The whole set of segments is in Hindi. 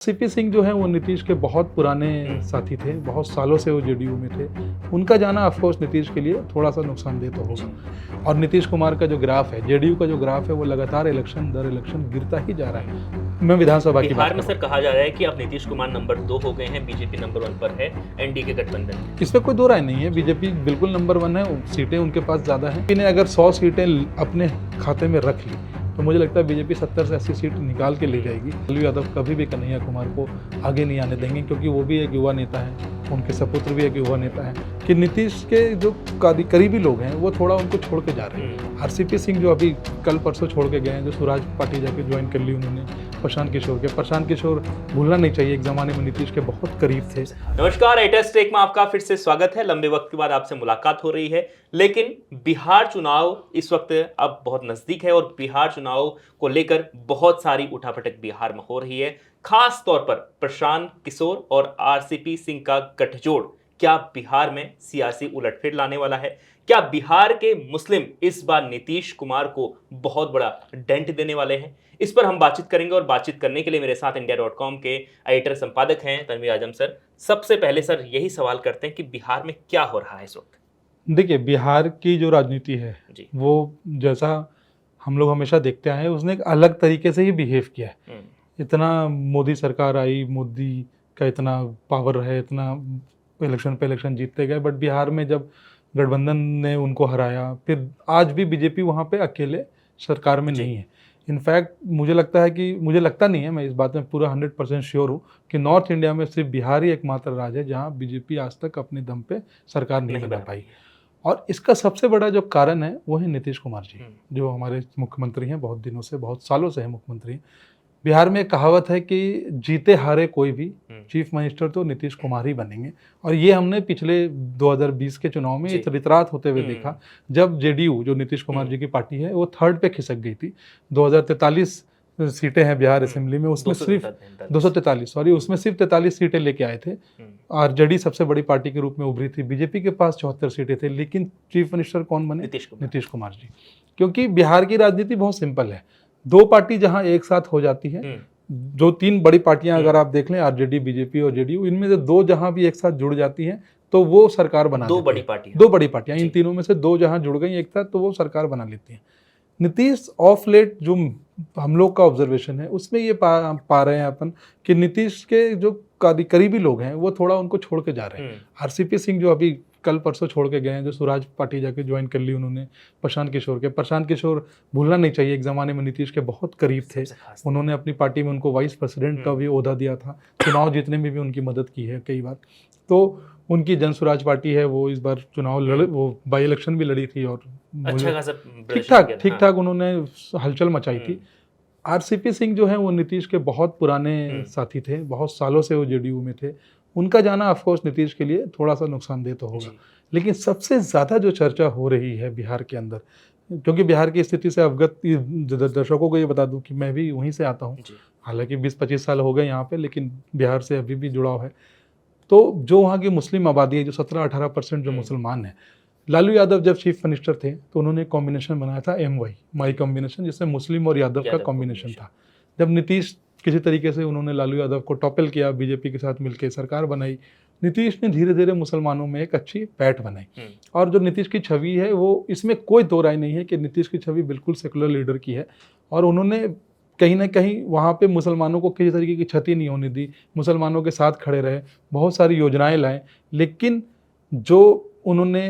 सीपी सिंह जो है वो नीतीश के बहुत पुराने साथी थे, बहुत सालों से वो जेडीयू में थे। उनका जाना ऑफ कोर्स नीतीश के लिए थोड़ा सा नुकसानदेह तो होगा। और नीतीश कुमार का जो ग्राफ है, जेडीयू का जो ग्राफ है, वो लगातार इलेक्शन दर इलेक्शन गिरता ही जा रहा है। मैं विधानसभा की बिहार में सर कहा जा रहा है कि अब नीतीश कुमार नंबर 2 हो गए हैं, बीजेपी नंबर 1 पर है एनडीए के गठबंधन में। इस पर कोई दो राय नहीं है। बीजेपी बिल्कुल नंबर 1 है, सीटें उनके पास ज़्यादा हैं। इन्हें अगर 100 सीटें अपने खाते में रख ली तो मुझे लगता है बीजेपी 70 से 80 सीट निकाल के ले जाएगी। लालू यादव कभी भी कन्हैया कुमार को आगे नहीं आने देंगे, क्योंकि वो भी एक युवा नेता है, उनके सपुत्र भी एक युवा नेता है। कि नीतीश के जो करीबी लोग हैं वो थोड़ा उनको छोड़ के जा रहे हैं। आरसीपी सिंह जो अभी कल परसों छोड़ के गए हैं, जो स्वराज पार्टी जाके ज्वाइन कर ली उन्होंने, प्रशांत किशोर भूलना नहीं चाहिए, एक जमाने में नीतीश के बहुत करीब थे। नमस्कार, एटस टेक में आपका फिर से स्वागत है। लंबे वक्त के बाद आपसे मुलाकात हो रही है, लेकिन बिहार चुनाव इस वक्त अब बहुत नजदीक है और बिहार चुनाव को लेकर बहुत सारी उठापटक बिहार में हो रही है। खास तौर पर प्रशांत किशोर और आरसीपी सिंह का गठजोड़ क्या बिहार में सियासी उलटफेर लाने वाला है? क्या बिहार के मुस्लिम इस बार नीतीश कुमार को बहुत बड़ा डेंट देने वाले हैं? इस पर हम बातचीत करेंगे और बातचीत करने के लिए मेरे साथ इंडिया.com के एडिटर संपादक हैं तनवीर आजम सर। सबसे पहले सर यही सवाल करते हैं कि बिहार में क्या हो रहा है इस वक्त? देखिए, बिहार की जो राजनीति है वो जैसा हम लोग हमेशा देखते आए हैं, उसने एक अलग तरीके से ही बिहेव किया है। इतना मोदी सरकार आई, मोदी का इतना पावर है, इतना इलेक्शन पे इलेक्शन जीतते गए, बट बिहार में जब गठबंधन ने उनको हराया, फिर आज भी बीजेपी वहाँ पे अकेले सरकार में नहीं है। इनफैक्ट मुझे लगता नहीं है, मैं इस बात में पूरा 100% श्योर हूँ कि नॉर्थ इंडिया में सिर्फ बिहार ही एकमात्र राज्य है जहाँ बीजेपी आज तक अपने दम पे सरकार नहीं बना पाई। और इसका सबसे बड़ा जो कारण है वो है नीतीश कुमार जी, जो हमारे मुख्यमंत्री हैं, बहुत दिनों से, बहुत सालों से हैं मुख्यमंत्री। बिहार में एक कहावत है कि जीते हारे कोई भी चीफ मिनिस्टर तो नीतीश कुमार ही बनेंगे। और ये हमने पिछले 2020 के चुनाव में इतरात होते हुए देखा, जब जेडीयू, जो नीतीश कुमार जी की पार्टी है, वो थर्ड पे खिसक गई थी। 2043 सीटें हैं बिहार असेंबली में, उसमें सिर्फ 243 उसमें सिर्फ 43 सीटें लेके आए थे। आरजेडी सबसे बड़ी पार्टी के रूप में उभरी थी। बीजेपी के पास 74 सीटें थे, लेकिन चीफ मिनिस्टर कौन बने? नीतीश कुमार जी। क्योंकि बिहार की राजनीति बहुत सिंपल है। दो पार्टी जहां एक साथ हो जाती है, जो तीन बड़ी पार्टियां अगर आप देख लें, आरजेडी, बीजेपी और जेडीयू, इनमें से दो जहां भी एक साथ जुड़ जाती हैं तो वो सरकार बना लेती है। दो बड़ी पार्टियां, इन तीनों में से दो जहां जुड़ गई एक साथ तो वो सरकार बना लेती हैं। नीतीश ऑफ लेट, जो हम लोग का ऑब्जर्वेशन है, उसमें ये पा रहे हैं अपन कि नीतीश के जो करीबी लोग हैं वो थोड़ा उनको छोड़ के जा रहे हैं। आरसीपी सिंह जो अभी कल परसों छोड़ के गए हैं, जो स्वराज पार्टी जाके ज्वाइन कर ली उन्होंने, प्रशांत किशोर भूलना नहीं चाहिए, एक ज़माने में नीतीश के बहुत करीब थे। उन्होंने अपनी पार्टी में उनको वाइस प्रेसिडेंट का भी ओहदा दिया था, चुनाव जीतने में भी उनकी मदद की है कई बार। तो उनकी जन स्वराज पार्टी है, वो इस बार चुनाव वो बाई इलेक्शन भी लड़ी थी और ठीक ठाक उन्होंने हलचल मचाई थी। आरसीपी सिंह जो है वो नीतीश के बहुत पुराने साथी थे, बहुत सालों से वो जेडीयू में थे। उनका जाना ऑफ कोर्स नीतीश के लिए थोड़ा सा नुकसानदेह तो होगा। लेकिन सबसे ज़्यादा जो चर्चा हो रही है बिहार के अंदर, क्योंकि बिहार की स्थिति से अवगत दर्शकों को ये बता दूं कि मैं भी वहीं से आता हूँ, हालांकि 20-25 साल हो गए यहाँ पे, लेकिन बिहार से अभी भी जुड़ाव है। तो जो वहाँ की मुस्लिम आबादी है, जो 17-18% जो मुसलमान है, लालू यादव जब चीफ मिनिस्टर थे तो उन्होंने कॉम्बिनेशन बनाया था माई कॉम्बिनेशन, जिसमें मुस्लिम और यादव का कॉम्बिनेशन था। जब नीतीश किसी तरीके से उन्होंने लालू यादव को टॉपल किया, बीजेपी के साथ मिलकर सरकार बनाई, नीतीश ने धीरे धीरे मुसलमानों में एक अच्छी पैठ बनाई। और जो नीतीश की छवि है, वो, इसमें कोई दो राय नहीं है कि नीतीश की छवि बिल्कुल सेकुलर लीडर की है। और उन्होंने कहीं ना कहीं वहाँ पे मुसलमानों को किसी तरीके की क्षति नहीं होने दी, मुसलमानों के साथ खड़े रहे, बहुत सारी योजनाएं लाए। लेकिन जो उन्होंने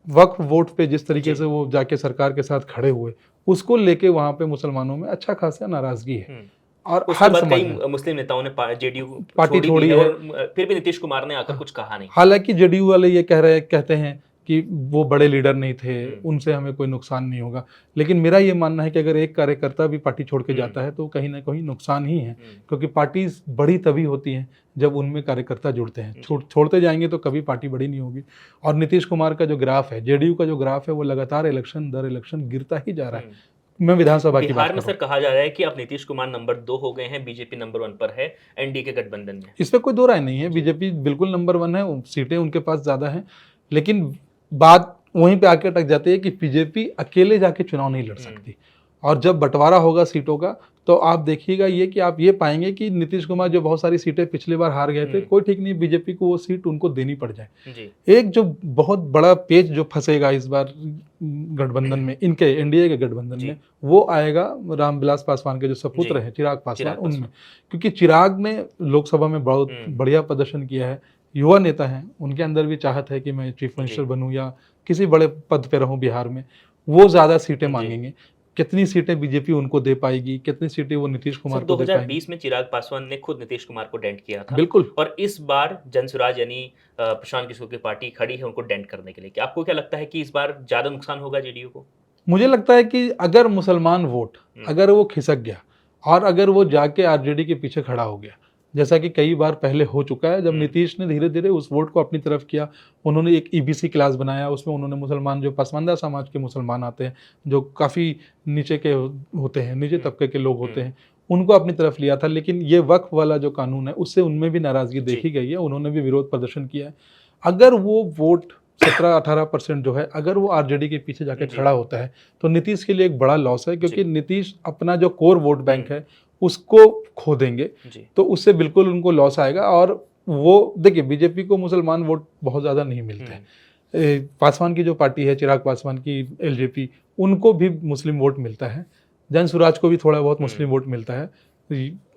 वक्फ वोट पे जिस तरीके से वो जाके सरकार के साथ खड़े हुए, उसको लेके वहाँ पे मुसलमानों में अच्छा खासा नाराजगी है। और उसके बाद कई मुस्लिम नेताओं ने जेडीयू पार्टी छोड़ी है और फिर भी नीतीश कुमार ने आकर कुछ कहा नहीं। हालांकि जेडीयू वाले ये कहते हैं कि वो बड़े लीडर नहीं थे, उनसे हमें कोई नुकसान नहीं होगा। लेकिन मेरा ये मानना है कि अगर एक कार्यकर्ता भी पार्टी छोड़ के जाता है तो कहीं ना कहीं नुकसान ही है, क्योंकि पार्टी बड़ी तभी होती है जब उनमें कार्यकर्ता जुड़ते हैं। छोड़ते जाएंगे तो कभी पार्टी बड़ी नहीं होगी। और नीतीश कुमार का जो ग्राफ है, जेडीयू का जो ग्राफ है, वो लगातार इलेक्शन दर इलेक्शन गिरता ही जा रहा है। मैं विधानसभा की बिहार में सर कहा जा रहा है कि अब नीतीश कुमार नंबर 2 हो गए हैं, बीजेपी नंबर 1 पर है एनडीए के गठबंधन में। इस पर कोई दो राय नहीं है। बीजेपी बिल्कुल नंबर 1 है, सीटें उनके पास ज़्यादा हैं। लेकिन बात वहीं पे आके अटक जाती है कि बीजेपी अकेले जाके चुनाव नहीं लड़ सकती। और जब बंटवारा होगा सीटों का तो आप देखिएगा ये कि आप ये पाएंगे कि नीतीश कुमार जो बहुत सारी सीटें पिछली बार हार गए थे, कोई ठीक नहीं बीजेपी को वो सीट उनको देनी पड़ जाए जी। एक जो बहुत बड़ा पेच जो फंसेगा इस बार गठबंधन में, इनके एनडीए के गठबंधन में, वो आएगा रामविलास पासवान के जो सपुत्र हैं चिराग पासवान उनमें, क्योंकि चिराग ने लोकसभा में बहुत बढ़िया प्रदर्शन किया है, युवा नेता हैं, उनके अंदर भी चाहत है कि मैं चीफ मिनिस्टर बनूं या किसी बड़े पद पे रहूं बिहार में, वो ज्यादा सीटें मांगेंगे। कितनी सीटें बीजेपी उनको दे पाएगी, कितनी सीटें वो नीतीश कुमार को दे पाएंगे। 2020 में चिराग पासवान ने खुद नीतीश कुमार को डेंट किया था, बिल्कुल, और इस बार जनसुराज यानी प्रशांत किशोर की पार्टी खड़ी है उनको डेंट करने के लिए। क्या आपको क्या लगता है कि इस बार ज्यादा नुकसान होगा जेडीयू को? मुझे लगता है कि अगर मुसलमान वोट अगर वो खिसक गया और अगर वो जाके आरजेडी के पीछे खड़ा हो गया, जैसा कि कई बार पहले हो चुका है, जब नीतीश ने धीरे धीरे उस वोट को अपनी तरफ किया, उन्होंने एक ईबीसी क्लास बनाया, उसमें उन्होंने मुसलमान जो पसमानदा समाज के मुसलमान आते हैं, जो काफ़ी नीचे के होते हैं, नीचे तबके के लोग होते हैं, उनको अपनी तरफ लिया था। लेकिन ये वक्फ वाला जो कानून है उससे उनमें भी नाराज़गी देखी गई है, उन्होंने भी विरोध प्रदर्शन किया है। अगर वो वोट 17-18% जो है अगर वो आरजेडी के पीछे जाके खड़ा होता है तो नीतीश के लिए एक बड़ा लॉस है, क्योंकि नीतीश अपना जो कोर वोट बैंक है उसको खो देंगे, तो उससे बिल्कुल उनको लॉस आएगा। और वो देखिए बीजेपी को मुसलमान वोट बहुत ज़्यादा नहीं मिलते हैं, पासवान की जो पार्टी है चिराग पासवान की एलजेपी, उनको भी मुस्लिम वोट मिलता है, जनसुराज को भी थोड़ा बहुत मुस्लिम वोट मिलता है,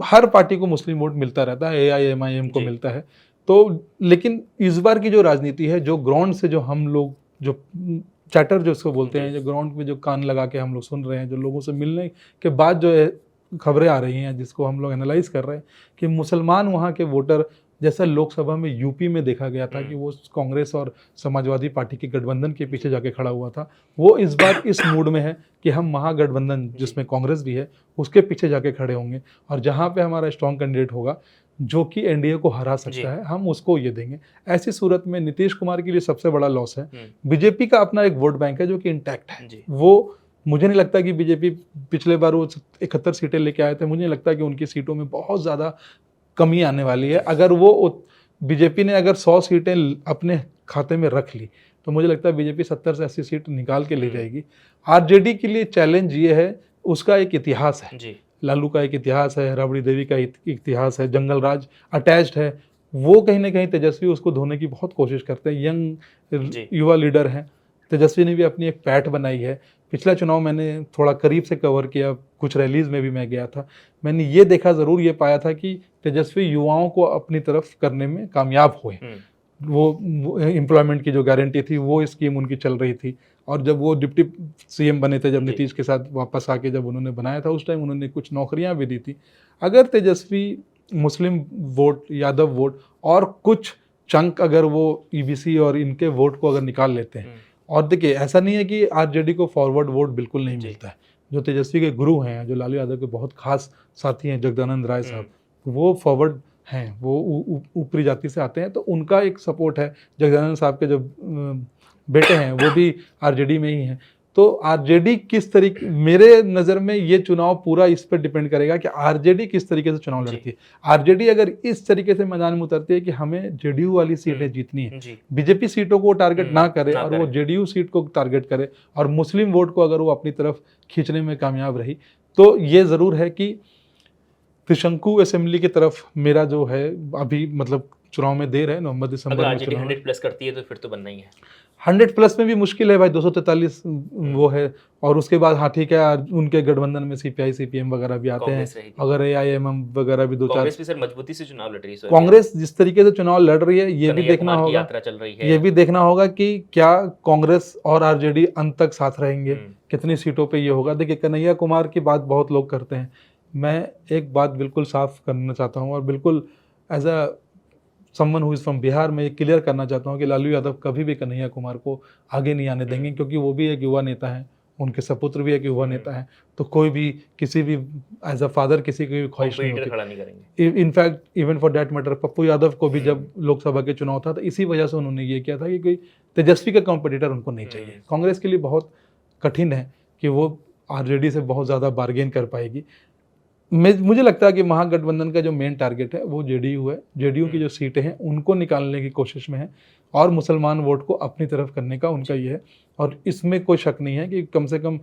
हर पार्टी को मुस्लिम वोट मिलता रहता है, AIMIM को मिलता है। तो लेकिन इस बार की जो राजनीति है, जो ग्राउंड से जो हम लोग जो चैटर जो इसको बोलते हैं, जो ग्राउंड में जो कान लगा के हम लोग सुन रहे हैं, जो लोगों से मिलने के बाद जो है खबरें आ रही हैं, जिसको हम लोग एनालाइज कर रहे हैं कि मुसलमान वहाँ के वोटर, जैसा लोकसभा में यूपी में देखा गया था कि वो कांग्रेस और समाजवादी पार्टी के गठबंधन के पीछे जाके खड़ा हुआ था, वो इस बार इस मूड में है कि हम महागठबंधन जिसमें कांग्रेस भी है उसके पीछे जाके खड़े होंगे, और जहाँ पे हमारा स्ट्रॉन्ग कैंडिडेट होगा जो कि एनडीए को हरा सकता है, हम उसको ये देंगे। ऐसी सूरत में नीतीश कुमार के लिए सबसे बड़ा लॉस है। बीजेपी का अपना एक वोट बैंक है जो कि इंटैक्ट है, वो मुझे नहीं लगता कि बीजेपी पिछले बार वो 71 सीटें लेके आए थे, मुझे नहीं लगता कि उनकी सीटों में बहुत ज़्यादा कमी आने वाली है। अगर वो बीजेपी ने अगर 100 सीटें अपने खाते में रख ली तो मुझे लगता है बीजेपी 70 से 80 सीट निकाल के ले जाएगी। आरजेडी के लिए चैलेंज ये है, उसका एक इतिहास है, लालू का एक इतिहास है, राबड़ी देवी का इतिहास है, जंगल राज अटैच्ड है, वो कहीं ना कहीं तेजस्वी उसको धोने की बहुत कोशिश करते हैं। यंग युवा लीडर हैं, तेजस्वी ने भी अपनी एक पैठ बनाई है। पिछला चुनाव मैंने थोड़ा करीब से कवर किया, कुछ रैलीज में भी मैं गया था, मैंने ये देखा ज़रूर, ये पाया था कि तेजस्वी युवाओं को अपनी तरफ करने में कामयाब हुए। वो एम्प्लॉयमेंट की जो गारंटी थी वो स्कीम उनकी चल रही थी, और जब वो डिप्टी सीएम बने थे, जब नीतीश के साथ वापस आके जब उन्होंने बनाया था, उस टाइम उन्होंने कुछ नौकरियां भी दी थी। अगर तेजस्वी मुस्लिम वोट, यादव वोट और कुछ चंक अगर वो ईबीसी और इनके वोट को अगर निकाल लेते हैं, और देखिए ऐसा नहीं है कि आरजेडी को फॉरवर्ड वोट बिल्कुल नहीं मिलता है, जो तेजस्वी के गुरु हैं, जो लालू यादव के बहुत खास साथी हैं, जगदानंद राय साहब, वो फॉरवर्ड हैं, वो ऊपरी जाति से आते हैं, तो उनका एक सपोर्ट है। जगदानंद साहब के जो बेटे हैं वो भी आरजेडी में ही हैं। तो आरजेडी किस तरीके, मेरे नज़र में ये चुनाव पूरा इस पर डिपेंड करेगा कि आरजेडी किस तरीके से चुनाव लड़ती है। आरजेडी अगर इस तरीके से मैदान में उतरती है कि हमें जेडीयू वाली सीटें जीतनी है, बीजेपी सीटों को टारगेट ना करे और वो जेडीयू सीट को टारगेट करे, और मुस्लिम वोट को अगर वो अपनी तरफ खींचने में कामयाब रही, तो ये ज़रूर है कि त्रिशंकु असेंबली की तरफ मेरा जो है अभी मतलब चुनाव में देर है, नवंबर दिसंबर में चुनाव 100 प्लस करती है तो फिर तो बनना ही है। 100 प्लस में भी मुश्किल है भाई, 243 वो है, और उसके बाद हाँ ठीक है उनके गठबंधन में सीपीआई सीपीएम वगैरह भी आते हैं, अगर AIMM वगैरह भी 2-4। कांग्रेस भी सर मजबूती से चुनाव लड़ रही है। कांग्रेस जिस तरीके से चुनाव लड़ रही है ये भी देखना होगा, यात्रा चल रही है, ये भी देखना होगा कि क्या कांग्रेस और आरजेडी अंत तक साथ रहेंगे, कितनी सीटों पे ये होगा। देखिए कन्हैया कुमार की बात बहुत लोग करते हैं, मैं एक बात बिल्कुल साफ करना चाहता हूँ, और बिल्कुल as a someone who is from Bihar में क्लियर करना चाहता हूँ कि लालू यादव कभी भी कन्हैया कुमार को आगे नहीं आने देंगे, क्योंकि वो भी एक युवा नेता है, उनके सपुत्र भी एक युवा नेता है, तो कोई भी किसी भी एज अ फादर किसी की भी ख्वाहिश नहीं होती। In fact even for that matter Pappu Yadav को भी जब लोकसभा के चुनाव था तो इसी वजह से उन्होंने ये किया था कि कोई तेजस्वी का कॉम्पिटिटर उनको नहीं चाहिए। कांग्रेस के लिए बहुत कठिन है कि वो आरजेडी से बहुत ज़्यादा बार्गेन कर पाएगी। मुझे लगता है कि महागठबंधन का जो मेन टारगेट है वो जेडीयू है, जेडीयू की जो सीटें हैं उनको निकालने की कोशिश में है, और मुसलमान वोट को अपनी तरफ करने का उनका ये है। और इसमें कोई शक नहीं है कि कम से कम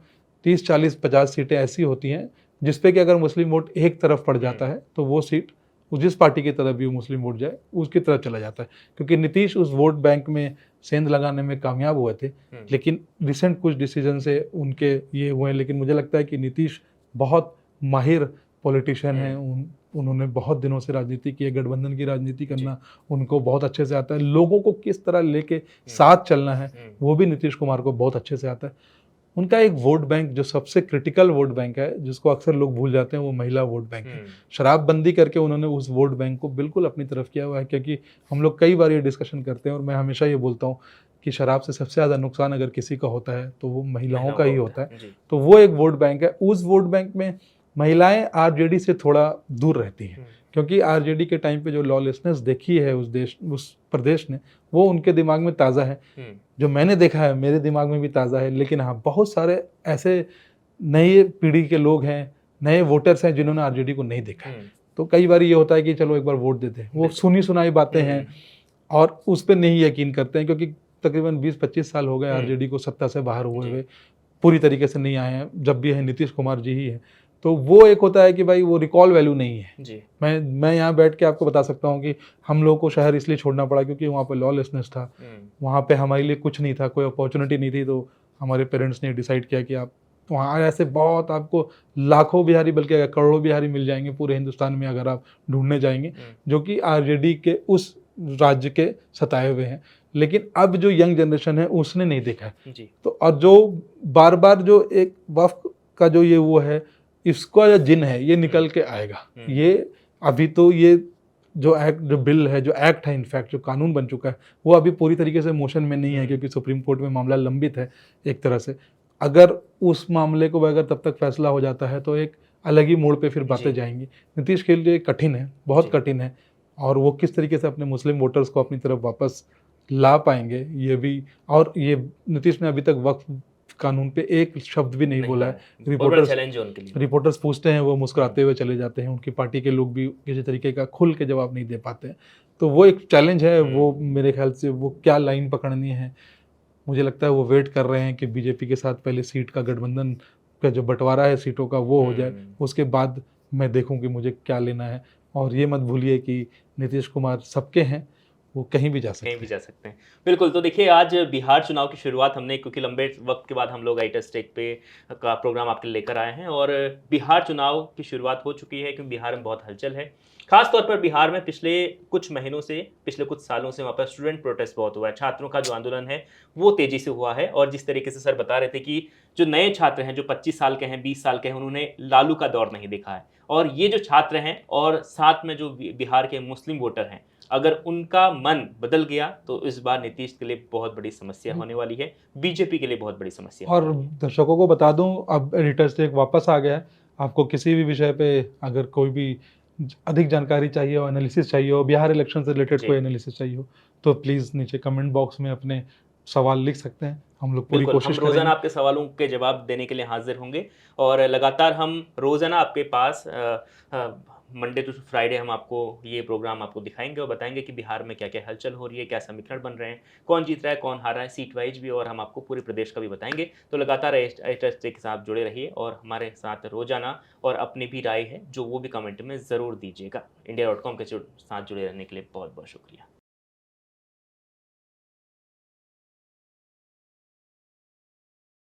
30, 40, 50 सीटें ऐसी होती हैं जिसपे कि अगर मुस्लिम वोट एक तरफ पड़ जाता है तो वो सीट जिस पार्टी की तरफ भी वो मुस्लिम वोट जाए उसकी तरफ चला जाता है, क्योंकि नीतीश उस वोट बैंक में सेंध लगाने में कामयाब हुए थे। लेकिन रिसेंट कुछ डिसीजन से उनके ये हुए हैं, लेकिन मुझे लगता है कि नीतीश बहुत माहिर पॉलिटिशियन हैं। उन्होंने बहुत दिनों से राजनीति की है, गठबंधन की राजनीति करना उनको बहुत अच्छे से आता है, लोगों को किस तरह लेके साथ चलना है वो भी नीतीश कुमार को बहुत अच्छे से आता है। उनका एक वोट बैंक जो सबसे क्रिटिकल वोट बैंक है, जिसको अक्सर लोग भूल जाते हैं, वो महिला वोट बैंक है। शराबबंदी करके उन्होंने उस वोट बैंक को बिल्कुल अपनी तरफ किया हुआ है, क्योंकि हम लोग कई बार ये डिस्कशन करते हैं और मैं हमेशा ये बोलता हूँ कि शराब से सबसे ज़्यादा नुकसान अगर किसी का होता है तो वो महिलाओं का ही होता है। तो वो एक वोट बैंक है। उस वोट बैंक में महिलाएं आरजेडी से थोड़ा दूर रहती हैं, क्योंकि आरजेडी के टाइम पे जो लॉलेसनेस देखी है उस प्रदेश ने, वो उनके दिमाग में ताज़ा है। जो मैंने देखा है मेरे दिमाग में भी ताज़ा है। लेकिन हाँ, बहुत सारे ऐसे नई पीढ़ी के लोग हैं, नए वोटर्स हैं जिन्होंने आरजेडी को नहीं देखा है। तो कई बार ये होता है कि चलो एक बार वोट देते हैं, वो सुनी सुनाई बातें हैं और उस पर नहीं यकीन करते हैं, क्योंकि तकरीबन 20-25 साल हो गए आरजेडी को सत्ता से बाहर हुए हुए, पूरी तरीके से नहीं आए हैं। जब भी है नीतीश कुमार जी ही है। तो वो एक होता है कि भाई वो रिकॉल वैल्यू नहीं है जी। मैं यहाँ बैठ के आपको बता सकता हूँ कि हम लोगों को शहर इसलिए छोड़ना पड़ा क्योंकि वहाँ पे लॉलेसनेस था, वहाँ पे हमारे लिए कुछ नहीं था, कोई अपॉर्चुनिटी नहीं थी। तो हमारे पेरेंट्स ने डिसाइड किया कि आप वहाँ ऐसे बहुत आपको लाखों बिहारी बल्कि करोड़ों बिहारी मिल जाएंगे पूरे हिंदुस्तान में अगर आप ढूंढने जाएंगे, जो कि आरजेडी के उस राज्य के सताए हुए हैं। लेकिन अब जो यंग जनरेशन है उसने नहीं देखा है जी। तो और जो बार बार जो एक वक्फ का जो ये वो है, इसका जो जिन है ये निकल के आएगा। ये अभी तो ये जो एक्ट जो बिल है, जो एक्ट है, इनफैक्ट जो कानून बन चुका है, वो अभी पूरी तरीके से मोशन में नहीं है, क्योंकि सुप्रीम कोर्ट में मामला लंबित है एक तरह से। अगर उस मामले को अगर तब तक फैसला हो जाता है तो एक अलग ही मोड़ पे फिर बातें जाएंगी। नीतीश के लिए कठिन है, बहुत कठिन है, और वो किस तरीके से अपने मुस्लिम वोटर्स को अपनी तरफ वापस ला पाएंगे ये भी। और ये नीतीश ने अभी तक वक्फ कानून पे एक शब्द भी नहीं बोला है। रिपोर्टर्स पूछते हैं, वो मुस्कुराते हुए चले जाते हैं। उनकी पार्टी के लोग भी किसी तरीके का खुल के जवाब नहीं दे पाते हैं। तो वो एक चैलेंज है। वो मेरे ख्याल से वो क्या लाइन पकड़नी है, मुझे लगता है वो वेट कर रहे हैं कि बीजेपी के साथ पहले सीट का गठबंधन का जो बंटवारा है सीटों का वो हो जाए, उसके बाद मैं देखूं कि मुझे क्या लेना है। और ये मत भूलिए कि नीतीश कुमार सबके हैं, वो कहीं भी जा सकते हैं। बिल्कुल। तो देखिए, आज बिहार चुनाव की शुरुआत हमने, क्योंकि लंबे वक्त के बाद हम लोग आई टेक पे का प्रोग्राम आपके लेकर आए हैं, और बिहार चुनाव की शुरुआत हो चुकी है, क्योंकि बिहार में बहुत हलचल है। खास तौर पर बिहार में पिछले कुछ महीनों से, पिछले कुछ सालों से वहाँ पर स्टूडेंट प्रोटेस्ट बहुत हुआ है। छात्रों का जो आंदोलन है वो तेजी से हुआ है। और जिस तरीके से सर बता रहे थे कि जो नए छात्र हैं, जो 25 साल के हैं, 20 साल के हैं, उन्होंने लालू का दौर नहीं देखा है। और ये जो छात्र हैं और साथ में जो बिहार के मुस्लिम वोटर हैं, अगर उनका मन बदल गया तो इस बार नीतीश के लिए बहुत बड़ी समस्या होने वाली है, बीजेपी के लिए बहुत बड़ी समस्या। और दर्शकों को बता दूं, अब एडिटर्स टेक वापस आ गया है। आपको किसी भी विषय पे अगर कोई भी अधिक जानकारी चाहिए हो, एनालिसिस चाहिए हो, बिहार इलेक्शन से रिलेटेड कोई एनालिसिस चाहिए हो, तो प्लीज़ नीचे कमेंट बॉक्स में अपने सवाल लिख सकते हैं। हम लोग पूरी कोशिश करेंगे। रोजाना आपके सवालों के जवाब देने के लिए हाजिर होंगे, और लगातार हम रोजाना आपके पास मंडे टू फ्राइडे हम आपको ये प्रोग्राम आपको दिखाएंगे और बताएंगे कि बिहार में क्या क्या हलचल हो रही है, क्या समीकरण बन रहे हैं, कौन जीत रहा है, कौन हार रहा है, सीट वाइज भी, और हम आपको पूरे प्रदेश का भी बताएंगे। तो लगातार के साथ जुड़े रहिए और हमारे साथ रोजाना, और अपनी भी राय है जो वो भी कमेंट में ज़रूर दीजिएगा। India.com के साथ जुड़े रहने के लिए बहुत बहुत शुक्रिया।